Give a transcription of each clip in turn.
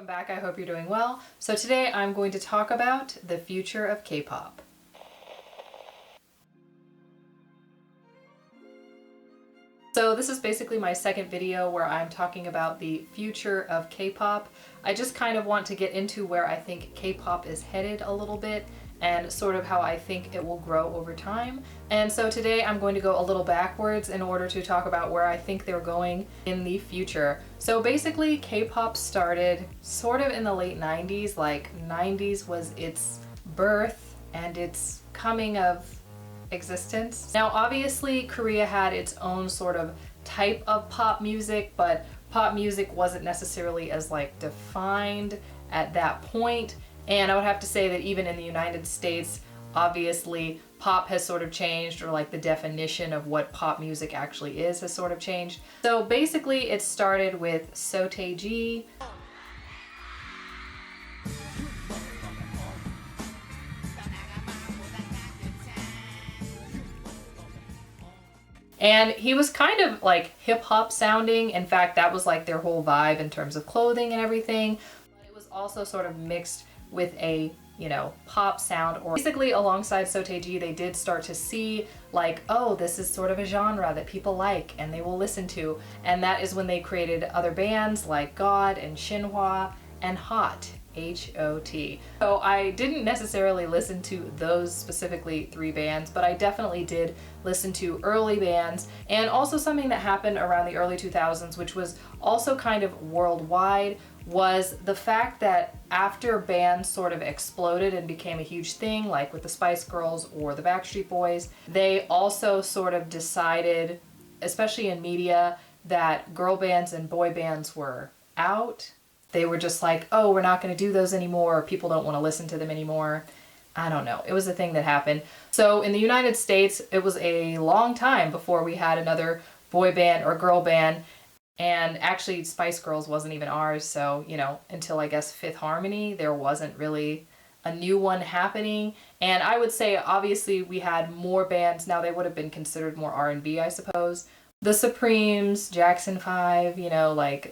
Welcome back, I hope you're doing well. So today I'm going to talk about the future of K-pop. So this is basically my second video where I'm talking about the future of K-pop. I just kind of want to get into where I think K-pop is headed a little bit and sort of how I think it will grow over time. And so today I'm going to go a little backwards in order to talk about where I think they're going in the future. So basically K-pop started sort of in the late 90s, like 90s was its birth and its coming of existence. Now obviously Korea had its own sort of type of pop music, but pop music wasn't necessarily as like defined at that point. And I would have to say that even in the United States, obviously pop has sort of changed, or like the definition of what pop music actually is has sort of changed. So basically it started with Sotaeji. And he was kind of like hip hop sounding. In fact, that was like their whole vibe in terms of clothing and everything. But it was also sort of mixed with a, pop sound. Or basically alongside Sotaeji, they did start to see like, oh, this is sort of a genre that people like and they will listen to. And that is when they created other bands like God and Shinhwa and Hot. H-O-T. So I didn't necessarily listen to those specifically three bands, but I definitely did listen to early bands. And also something that happened around the early 2000s, which was also kind of worldwide, was the fact that after bands sort of exploded and became a huge thing, like with the Spice Girls or the Backstreet Boys, they also sort of decided, especially in media, that girl bands and boy bands were out. They were just like, oh, we're not going to do those anymore. People don't want to listen to them anymore. I don't know. It was a thing that happened. So in the United States, it was a long time before we had another boy band or girl band. And actually Spice Girls wasn't even ours. So, until I guess Fifth Harmony, there wasn't really a new one happening. And I would say obviously we had more bands. Now they would have been considered more R&B, I suppose. The Supremes, Jackson 5,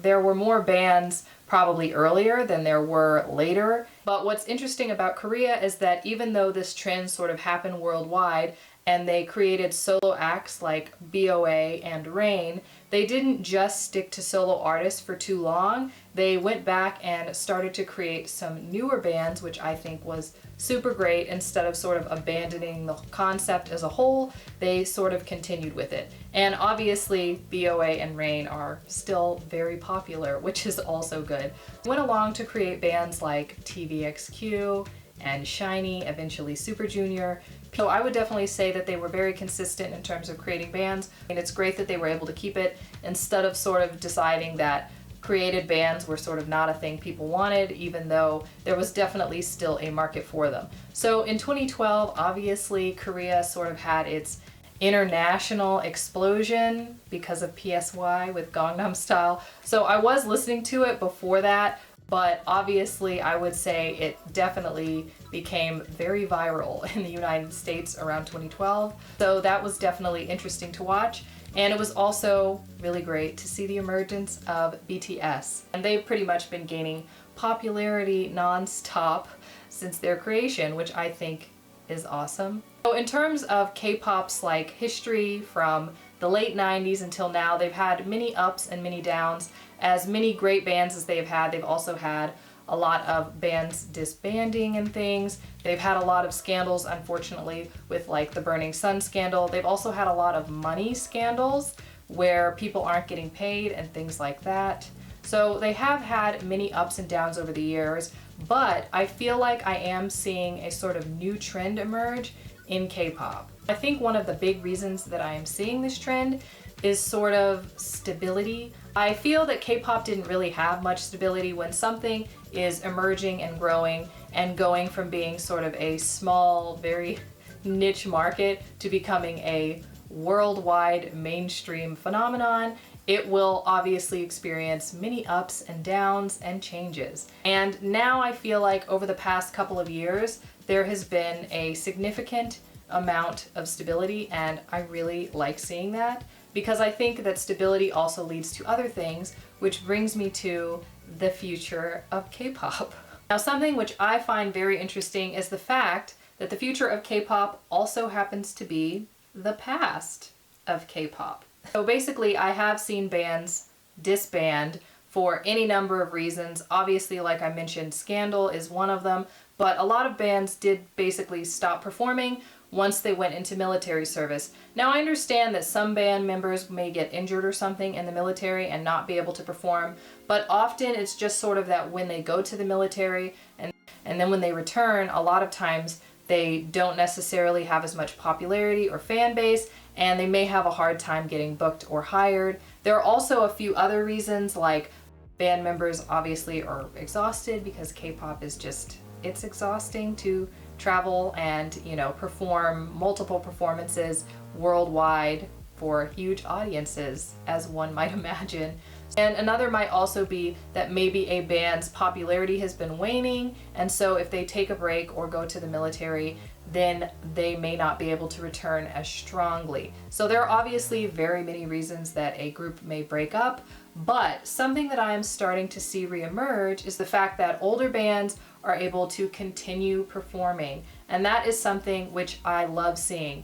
there were more bands probably earlier than there were later. But what's interesting about Korea is that even though this trend sort of happened worldwide and they created solo acts like BOA and Rain, they didn't just stick to solo artists for too long. They went back and started to create some newer bands, which I think was super great. Instead of sort of abandoning the concept as a whole, they sort of continued with it. And obviously BOA and Rain are still very popular, which is also good. Went along to create bands like TVXQ and SHINee, eventually Super Junior. So I would definitely say that they were very consistent in terms of creating bands, and it's great that they were able to keep it instead of sort of deciding that created bands were sort of not a thing people wanted, even though there was definitely still a market for them. So in 2012, obviously Korea sort of had its international explosion because of PSY with Gangnam Style. So I was listening to it before that, but obviously I would say it definitely became very viral in the United States around 2012. So that was definitely interesting to watch. And it was also really great to see the emergence of BTS. And they've pretty much been gaining popularity non-stop since their creation, which I think is awesome. So in terms of K-pop's like history from the late 90s until now, they've had many ups and many downs. As many great bands as they've had, they've also had a lot of bands disbanding and things. They've had a lot of scandals, unfortunately, with like the Burning Sun scandal. They've also had a lot of money scandals where people aren't getting paid and things like that. So they have had many ups and downs over the years, but I feel like I am seeing a sort of new trend emerge in K-pop. I think one of the big reasons that I am seeing this trend is sort of stability. I feel that K-pop didn't really have much stability. When something is emerging and growing and going from being sort of a small, very niche market to becoming a worldwide mainstream phenomenon, it will obviously experience many ups and downs and changes. And now I feel like over the past couple of years, there has been a significant amount of stability, and I really like seeing that. because I think that stability also leads to other things, which brings me to the future of K-pop. Now, something which I find very interesting is the fact that the future of K-pop also happens to be the past of K-pop. So basically, I have seen bands disband for any number of reasons. Obviously, like I mentioned, Scandal is one of them, but a lot of bands did basically stop performing once they went into military service. Now, I understand that some band members may get injured or something in the military and not be able to perform, but often it's just sort of that when they go to the military and then when they return, a lot of times they don't necessarily have as much popularity or fan base, and they may have a hard time getting booked or hired. There are also a few other reasons, like band members obviously are exhausted because K-pop is just, it's exhausting to travel and, you know, perform multiple performances worldwide for huge audiences, as one might imagine. And another might also be that maybe a band's popularity has been waning, and so if they take a break or go to the military, then they may not be able to return as strongly. So there are obviously very many reasons that a group may break up, but something that I am starting to see reemerge is the fact that older bands are able to continue performing, and that is something which I love seeing.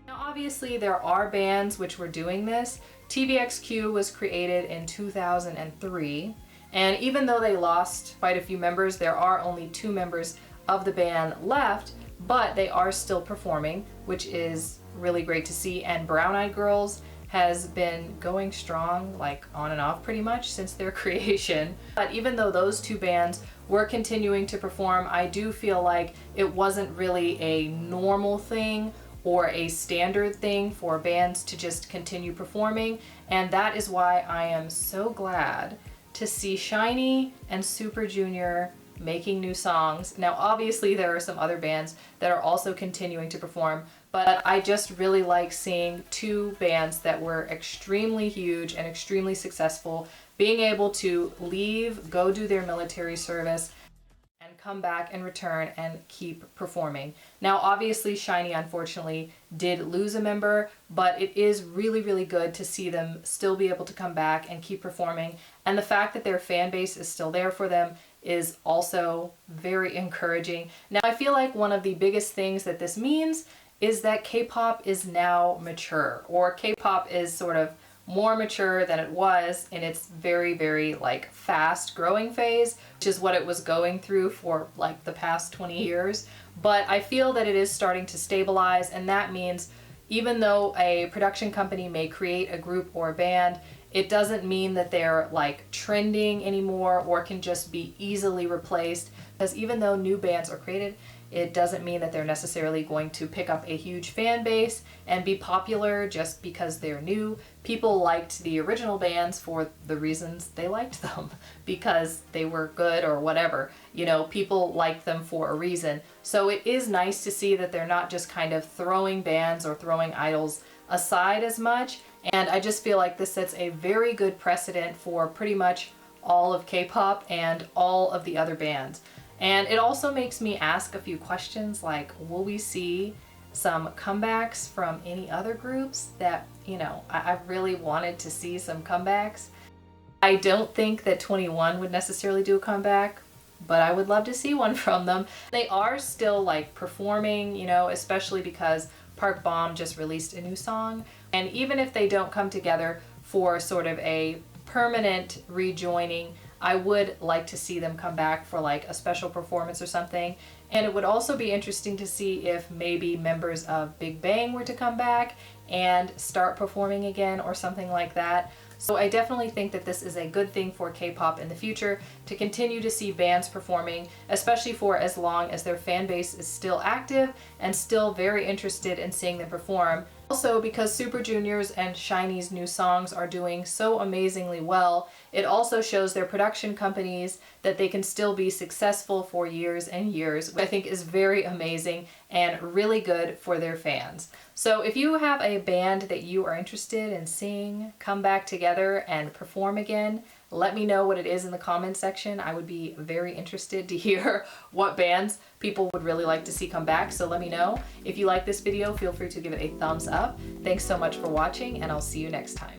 Now, obviously, there are bands which were doing this. TVXQ was created in 2003, and even though they lost quite a few members, there are only 2 members of the band left, but they are still performing, which is really great to see. And Brown Eyed Girls has been going strong, like on and off pretty much since their creation. But even though those 2 bands were continuing to perform, I do feel like it wasn't really a normal thing or a standard thing for bands to just continue performing, and that is why I am so glad to see SHINee and Super Junior making new songs. Now, obviously, there are some other bands that are also continuing to perform, but I just really like seeing 2 bands that were extremely huge and extremely successful being able to leave, go do their military service, and come back and return and keep performing. Now, obviously, SHINee unfortunately did lose a member, but it is really, really good to see them still be able to come back and keep performing. And the fact that their fan base is still there for them is also very encouraging. Now, I feel like one of the biggest things that this means is that K-pop is now mature, or K-pop is sort of more mature than it was in its very, very like fast growing phase, which is what it was going through for like the past 20 years. But I feel that it is starting to stabilize, and that means even though a production company may create a group or a band, it doesn't mean that they're like trending anymore or can just be easily replaced, because even though new bands are created, it doesn't mean that they're necessarily going to pick up a huge fan base and be popular just because they're new. People liked the original bands for the reasons they liked them, because they were good or whatever. You know, people liked them for a reason. So it is nice to see that they're not just kind of throwing bands or throwing idols aside as much. And I just feel like this sets a very good precedent for pretty much all of K-pop and all of the other bands. And it also makes me ask a few questions like, will we see some comebacks from any other groups that, you know, I've really wanted to see some comebacks. I don't think that 21 would necessarily do a comeback, but I would love to see one from them. They are still like performing, you know, especially because Park Bom just released a new song. And even if they don't come together for sort of a permanent rejoining, I would like to see them come back for like a special performance or something. And it would also be interesting to see if maybe members of Big Bang were to come back and start performing again or something like that. So I definitely think that this is a good thing for K-pop in the future, to continue to see bands performing, especially for as long as their fan base is still active and still very interested in seeing them perform. Also, because Super Junior's and SHINee's new songs are doing so amazingly well, it also shows their production companies that they can still be successful for years and years, which I think is very amazing and really good for their fans. So if you have a band that you are interested in seeing come back together and perform again, Let me know what it is in the comment section. I would be very interested to hear what bands people would really like to see come back, so let me know. If you like this video, feel free to give it a thumbs up. Thanks so much for watching, and I'll see you next time.